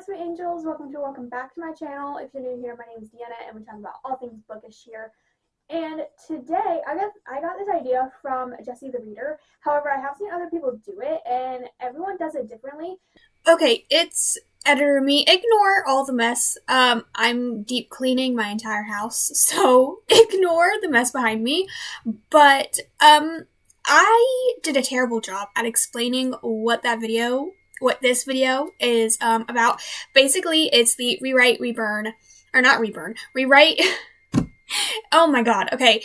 sweet angels, welcome back to my channel. If you're new here, my name is Deanna and we talk about all things bookish here. And today I got this idea from Jessie the Reader. However, I have seen other people do it and everyone does it differently. Okay, it's editor me. Ignore all the mess. I'm deep cleaning my entire house, so ignore the mess behind me. But I did a terrible job at explaining what this video is about. Basically, it's the rewrite, reburn, or not reburn, rewrite. Oh my god. Okay.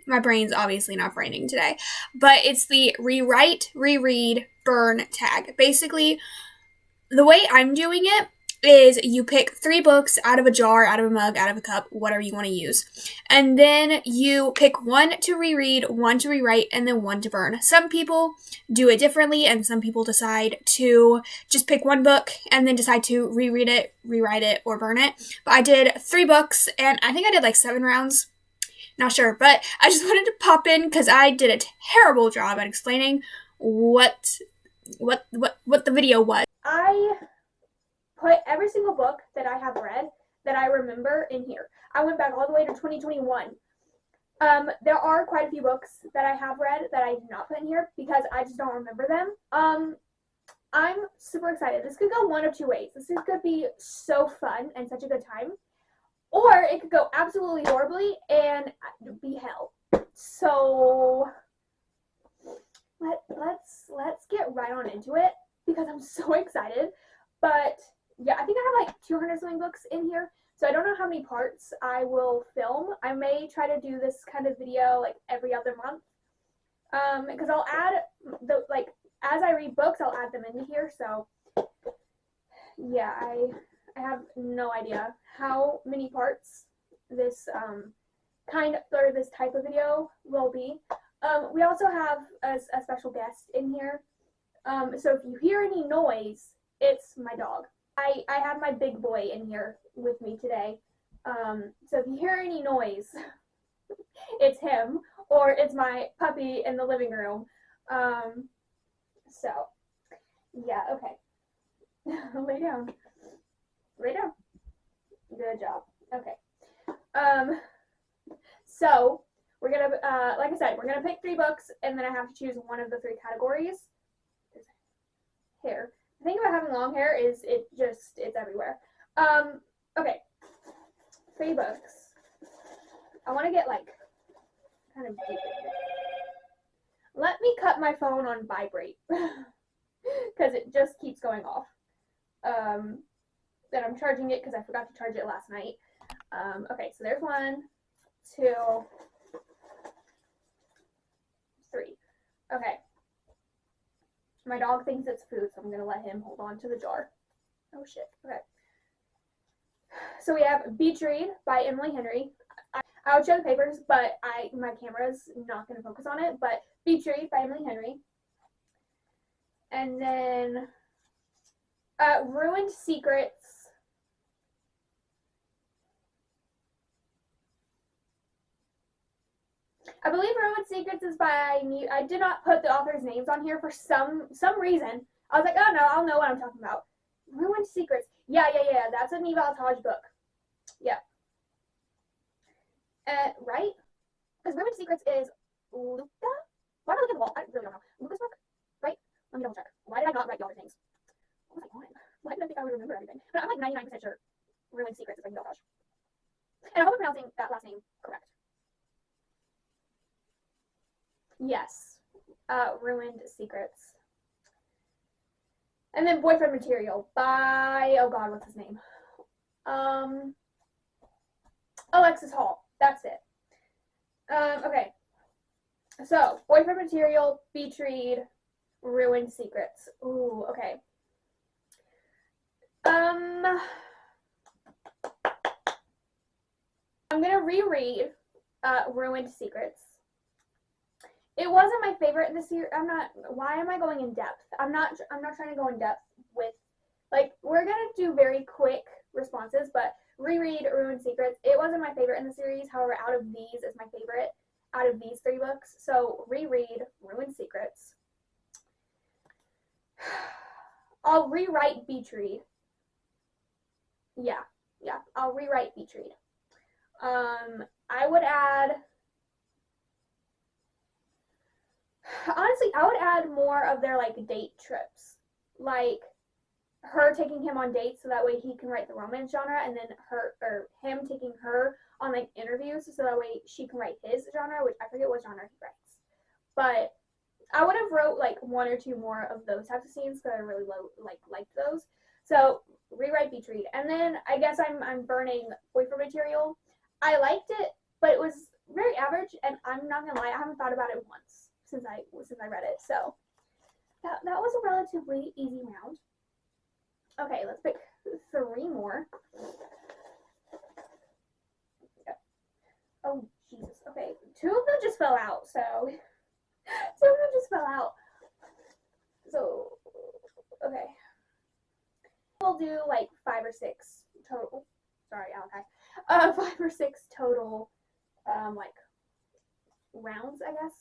My brain's obviously not braining today, but it's the rewrite, reread, burn tag. Basically, the way I'm doing it is you pick 3 books out of a jar, out of a mug, out of a cup, whatever you want to use. And then you pick 1 to reread, 1 to rewrite, and then 1 to burn. Some people do it differently, and some people decide to just pick 1 book and then decide to reread it, rewrite it, or burn it. But I did 3 books, and I think I did like 7 rounds. Not sure, but I just wanted to pop in because I did a terrible job at explaining what the video was. I put every single book that I have read that I remember in here. I went back all the way to 2021. There are quite a few books that I have read that I did not put in here because I just don't remember them. I'm super excited. This could go one of 2 ways. This could be so fun and such a good time, or it could go absolutely horribly and be hell. So let's get right on into it because I'm so excited. But yeah, I think I have like 200 something books in here, so I don't know how many parts I will film. I may try to do this kind of video like every other month, because I'll add as I read books, I'll add them into here. So yeah, I have no idea how many parts this this type of video will be. We also have a special guest in here. So if you hear any noise, it's my dog. I have my big boy in here with me today. So if you hear any noise, it's him, or it's my puppy in the living room. So yeah, okay. Lay down. Lay down. Good job. Okay. So we're gonna, like I said, we're gonna pick 3 books, and then I have to choose one of the 3 categories. Hair. The thing about having long hair is it's everywhere. Okay. 3 books. I want to get like kind of deep in here. Let me cut my phone on vibrate because it just keeps going off. Then I'm charging it because I forgot to charge it last night. Okay, so there's 1, 2, 3. Okay. My dog thinks it's food, so I'm going to let him hold on to the jar. Oh, shit. Okay. So we have Beach Read by Emily Henry. I would show the papers, but my camera's not going to focus on it. But Beach Read by Emily Henry. And then Ruined Secrets. I believe Ruined Secrets is by I did not put the author's names on here for some reason. I was like, oh no, I'll know what I'm talking about. Ruined Secrets. Yeah. That's a Nival Taj book. Yeah. Right? Because Ruined Secrets is Luca? Why am I looking at the wall? I really don't know. Luca's book? Right? Let me double check. Why did I not write the author's names? What was I on? Why did I think I would remember everything? But I'm like 99% sure Ruined Secrets is by Nival Taj. And I hope I'm pronouncing that last name correct. Yes. Ruined Secrets. And then Boyfriend Material by, oh god, what's his name? Alexis Hall. That's it. Okay. So, Boyfriend Material, Beach Read, Ruined Secrets. Ooh, okay. I'm gonna reread Ruined Secrets. It wasn't my favorite in this year. Why am I going in depth? I'm not trying to go in depth with, like, we're going to do very quick responses, but reread Ruined Secrets. It wasn't my favorite in the series. However, out of these is my favorite out of these 3 books. So reread Ruined Secrets. I'll rewrite beach read. Yeah, I'll rewrite beach read. I would add, honestly, I would add more of their like date trips, like her taking him on dates so that way he can write the romance genre, and then her or him taking her on like interviews so that way she can write his genre, which I forget what genre he writes. But I would have wrote like one or two more of those types of scenes because I really liked those. So rewrite beach read, and then I guess I'm burning boyfriend material. I liked it, but it was very average, and I'm not gonna lie, I haven't thought about it once since I read it. So that was a relatively easy round. Okay, let's pick 3 more. Oh Jesus. Okay, 2 of them just fell out. So 2 of them just fell out. So okay, we'll do like 5 or 6 total. Sorry, okay. 5 or 6 total, like rounds, I guess.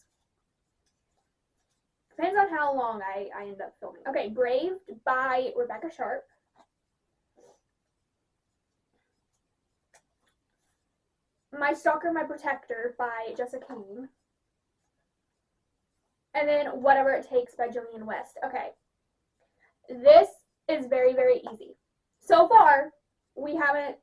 Depends on how long I end up filming. Okay, Braved by Rebecca Sharp. My Stalker, My Protector by Jessica Kane. And then Whatever It Takes by Jillian West. Okay. This is very, very easy. So far, we haven't,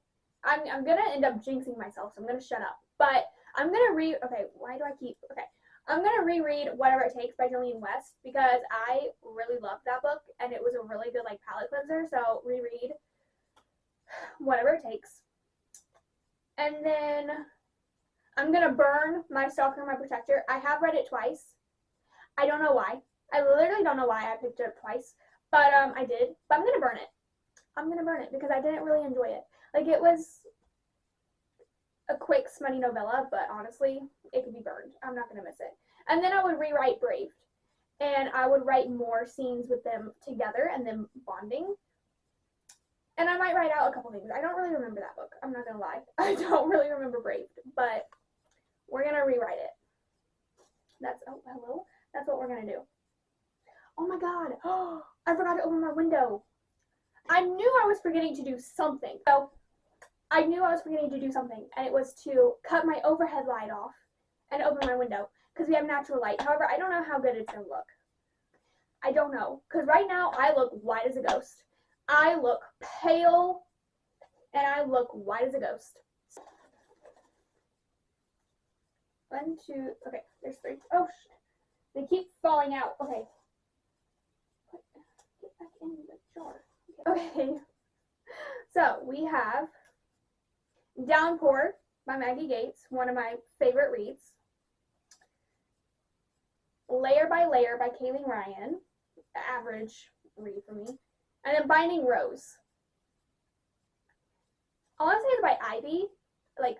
I'm going to end up jinxing myself, so I'm going to shut up. But I'm going to okay, why do I keep, okay. I'm going to reread Whatever It Takes by Jillian West because I really loved that book and it was a really good like palate cleanser. So reread Whatever It Takes. And then I'm going to burn My Stalker, My Protector. I have read it twice. I don't know why. I literally don't know why I picked it up twice. But I did. But I'm going to burn it. I'm going to burn it because I didn't really enjoy it. Like, it was a quick, smutty novella, but honestly, it could be burned. I'm not going to miss it. And then I would rewrite Braved. And I would write more scenes with them together and them bonding. And I might write out a couple things. I don't really remember that book. I'm not going to lie. I don't really remember Braved. But we're going to rewrite it. That's, oh, hello? That's what we're going to do. Oh my god. Oh, I forgot to open my window. I knew I was forgetting to do something. So, I knew I was forgetting to do something. And it was to cut my overhead light off and open my window. Because we have natural light. However, I don't know how good it's going to look. I don't know. Because right now, I look white as a ghost. I look pale. And I look white as a ghost. 1, 2, okay, there's 3. Oh, shit. They keep falling out. Okay. Get back in the jar. Okay. So, we have Downpour by Maggie Gates, one of my favorite reads. Layer by Layer by Kaylee Ryan, average read for me. And then Binding Rose. I want to say it's by Ivy, like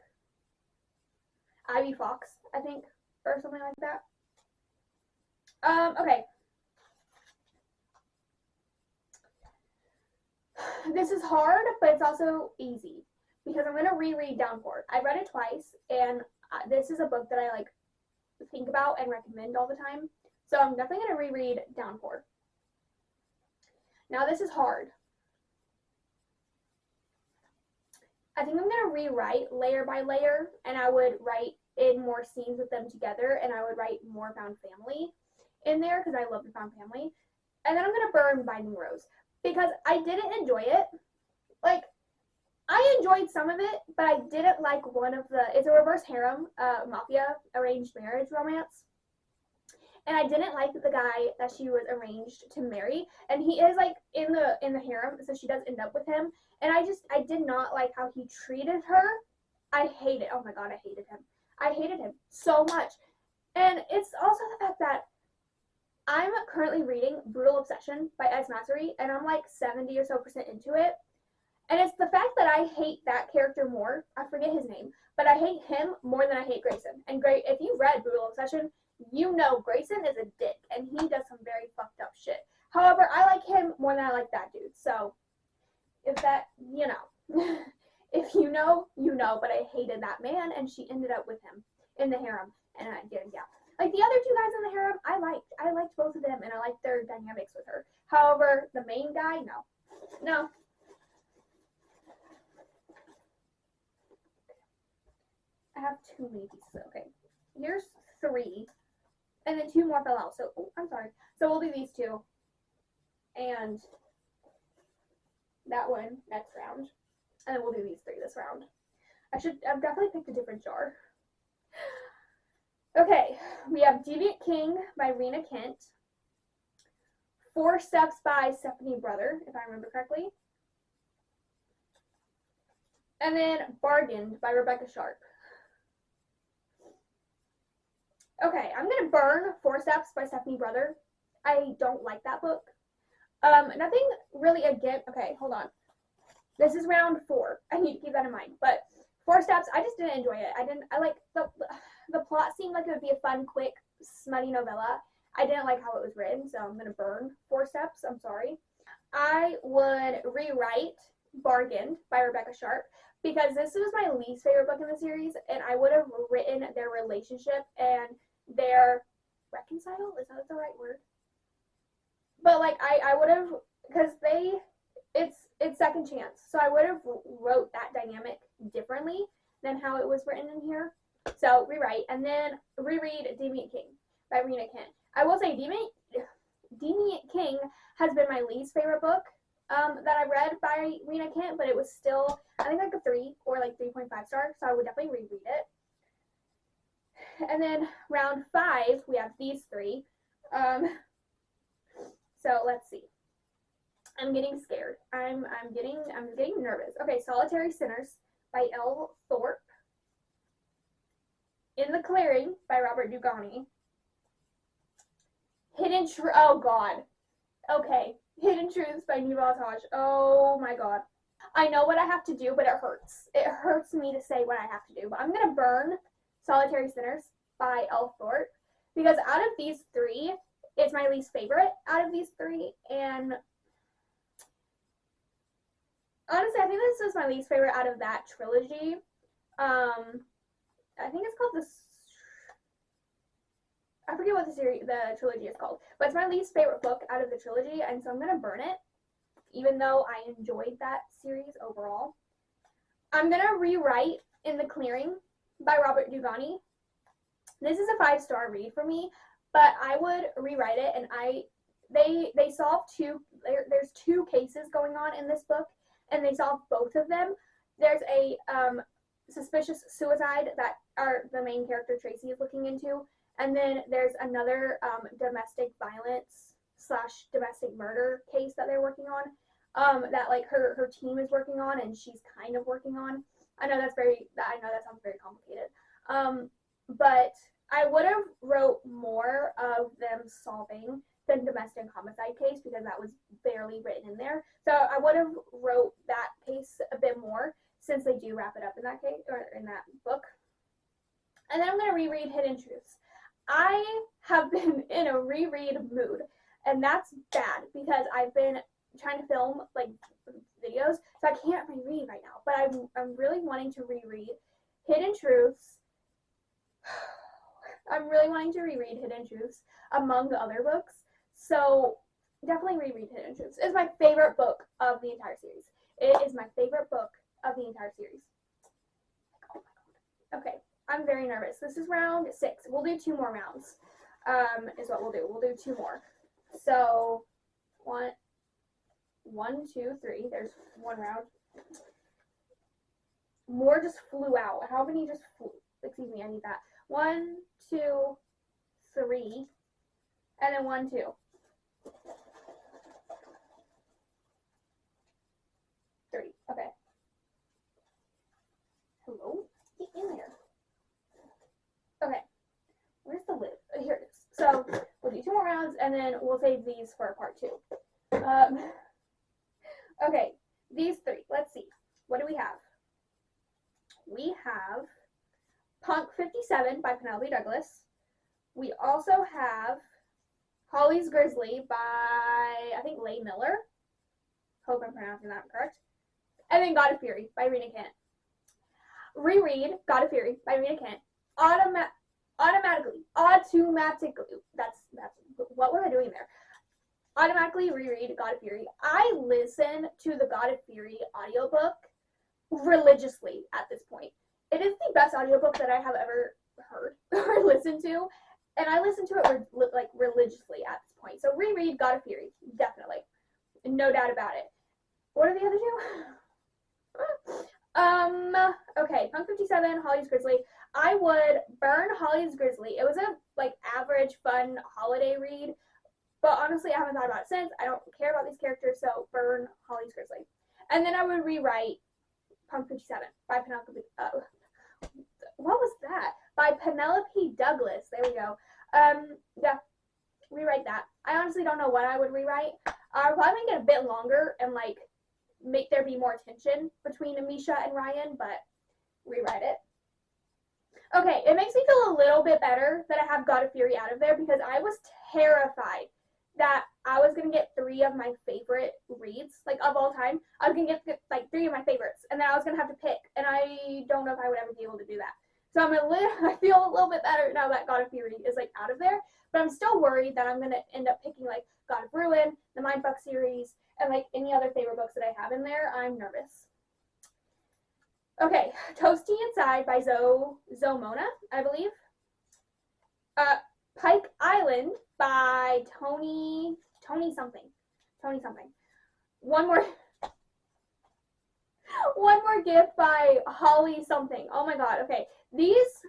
Ivy Fox, I think, or something like that. Okay. This is hard, but it's also easy because I'm going to reread Downpour. I read it twice, and this is a book that I like think about and recommend all the time. So I'm definitely going to reread Downpour. Now this is hard. I think I'm going to rewrite Layer by Layer, and I would write in more scenes with them together, and I would write more found family in there because I love the found family. And then I'm going to burn Binding Rose because I didn't enjoy it. Like, I enjoyed some of it, but I didn't like one of the, it's a reverse harem, mafia arranged marriage romance. And I didn't like the guy that she was arranged to marry. And he is like in the harem, so she does end up with him. And I did not like how he treated her. I hate it. Oh my god, I hated him. I hated him so much. And it's also the fact that I'm currently reading Brutal Obsession by S. Massery, and I'm like 70% or so into it. And it's the fact that I hate that character more. I forget his name, but I hate him more than I hate Grayson. And if you've read Brutal Obsession, you know Grayson is a dick, and he does some very fucked up shit. However, I like him more than I like that dude. So, if that, you know. If you know, you know, but I hated that man, and she ended up with him in the harem, and I did, yeah. Like, the other 2 guys in the harem, I liked both of them, and I liked their dynamics with her. However, the main guy, no. No. I have too many pieces. Okay. Here's 3. And then 2 more fell out. So, oh, I'm sorry. So we'll do these 2. And that one next round. And then we'll do these 3 this round. I've definitely picked a different jar. Okay, we have Deviant King by Rena Kent. 4 Steps by Stephanie Brother, if I remember correctly. And then Bargained by Rebecca Sharp. Okay, I'm going to burn 4 Steps by Stephanie Brother. I don't like that book. Nothing really again. Okay, hold on. This is round 4. I need to keep that in mind. But 4 Steps, I just didn't enjoy it. I like the plot seemed like it would be a fun, quick, smutty novella. I didn't like how it was written, so I'm going to burn 4 Steps. I'm sorry. I would rewrite Bargained by Rebecca Sharp because this was my least favorite book in the series, and I would have written their relationship and their reconcile. Is that the right word? But like I would have, because it's second chance, so I would have wrote that dynamic differently than how it was written in here. So rewrite and then reread Deviant King by Rena Kent. I will say Deviant King has been my least favorite book that I read by Rena Kent, but it was still, I think, like a 3 or like 3.5 star, so I would definitely reread it. And then round 5, we have these 3. So let's see. I'm getting scared. I'm getting nervous. Okay, Solitary Sinners by Elle Thorpe. In the Clearing by Robert Dugoni. Oh God. Okay. Hidden Truths by Nival Taj. Oh my God. I know what I have to do, but it hurts. It hurts me to say what I have to do. But I'm gonna burn Solitary Sinners by Elle Thorpe because out of these 3, it's my least favorite out of these 3, and honestly, I think this is my least favorite out of that trilogy. I think it's called I forget what the trilogy is called, but it's my least favorite book out of the trilogy, and so I'm gonna burn it, even though I enjoyed that series overall. I'm gonna rewrite In the Clearing by Robert Dugoni. This is a 5-star read for me, but I would rewrite it, and they solve there's 2 cases going on in this book, and they solve both of them. There's a suspicious suicide that the main character Tracy is looking into, and then there's another domestic violence / domestic murder case that they're working on, that like her team is working on, and she's kind of working on. I know that sounds very complicated, but I would have wrote more of them solving the domestic homicide case because that was barely written in there. So I would have wrote that case a bit more since they do wrap it up in that case or in that book. And then I'm going to reread Hidden Truths. I have been in a reread mood, and that's bad because I've been trying to film like videos, so I can't reread right now. But I'm really wanting to reread Hidden Truths. I'm really wanting to reread Hidden Truths among the other books. So definitely reread Hidden Truths. It's my favorite book of the entire series. It is my favorite book of the entire series. Oh my God. Okay, I'm very nervous. This is round 6. We'll do 2 more rounds, is what we'll do. We'll do 2 more. So, 1, 2, 3. There's 1 round. More just flew out. How many just flew? Excuse me, I need that. 1, 2, 3, and then 1, 2. 30. Okay. Hello? Get in there. Okay. Where's the lid? Here it is. So we'll do 2 more rounds, and then we'll save these for part 2. Okay. These 3. Let's see. What do we have? We have Punk 57 by Penelope Douglas. We also have Holly's Grizzly by, I think, Leigh Miller. Hope I'm pronouncing that correct. And then God of Fury by Rena Kent. Reread God of Fury by Rena Kent. Automatically. That's what was I doing there? automatically reread God of Fury. I listen to the God of Fury audiobook religiously at this point. It is the best audiobook that I have ever heard or listened to, and I listen to it like religiously at this point. So reread God of Fury, definitely, no doubt about it. What are the other two? Okay, Punk 57, Holly's Grizzly. I would burn Holly's Grizzly. It was a like average fun holiday read, but honestly I haven't thought about it since. I don't care about these characters, so burn Holly's Grizzly. And then I would rewrite Punk 57 by Penelope. What was that? By Penelope Douglas. There we go. Yeah, rewrite that. I honestly don't know what I would rewrite. I would probably make it a bit longer and like make there be more tension between Amisha and Ryan, but rewrite it. Okay, it makes me feel a little bit better that I have God of Fury out of there because I was terrified that I was gonna get 3 of my favorite reads, like of all time. I was gonna get like 3 of my favorites, and then I was gonna have to pick, and I don't know if I would ever be able to do that. So I feel a little bit better now that God of Fury is like out of there, but I'm still worried that I'm gonna end up picking like God of Ruin, the Mindfuck series, and like any other favorite books that I have in there. I'm nervous. Okay, Toasty Inside by Zomona, I believe. Pike Island by Tony something. One more gift by Holly something. Oh my god. Okay. These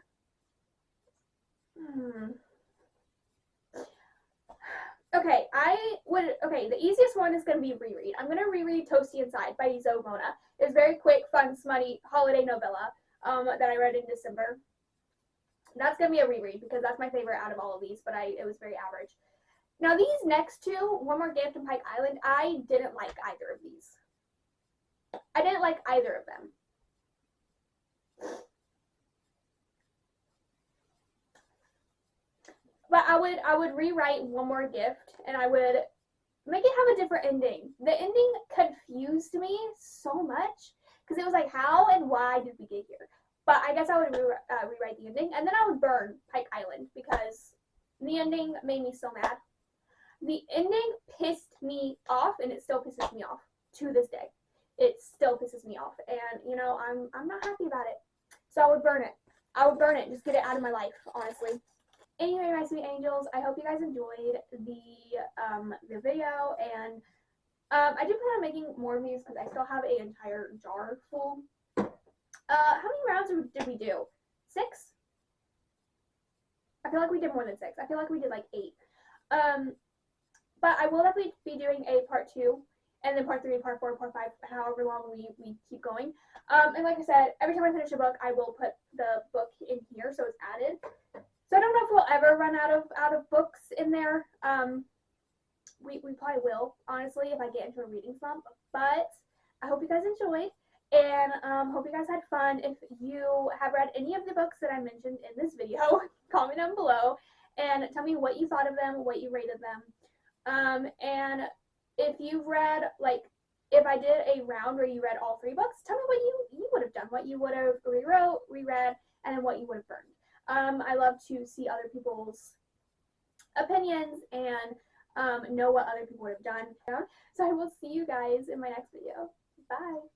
Okay, the easiest one is going to be reread. I'm going to reread Toasty Inside by Zomona. It's very quick, fun, smutty holiday novella that I read in December. That's going to be a reread because that's my favorite out of all of these, but it was very average. Now these next two, One More Gift and Pike Island, I didn't like either of these. I didn't like either of them. But I would rewrite One More Gift and I would make it have a different ending. The ending confused me so much because it was like, how and why did we get here? But I guess I would rewrite the ending, and then I would burn Pike Island because the ending made me so mad. The ending pissed me off, and it still pisses me off to this day. It still pisses me off, and you know I'm not happy about it. So I would burn it. I would burn it. Just get it out of my life, honestly. Anyway, my sweet angels, I hope you guys enjoyed the video, and I do plan on making more of these because I still have an entire jar full. How many rounds did we do? 6? I feel like we did more than 6. I feel like we did like 8. But I will definitely be doing a part 2, and then part 3, part 4, part 5, however long we keep going. And like I said, every time I finish a book, I will put the book in here so it's added. So I don't know if we'll ever run out of books in there. We probably will, honestly, if I get into a reading slump. But I hope you guys enjoyed, and hope you guys had fun. If you have read any of the books that I mentioned in this video, comment down below and tell me what you thought of them, what you rated them. And if you've read, like, if I did a round where you read all 3 books, tell me what you would have done, what you would have rewrote, reread, and then what you would have burned. I love to see other people's opinions and know what other people would have done. So I will see you guys in my next video. Bye.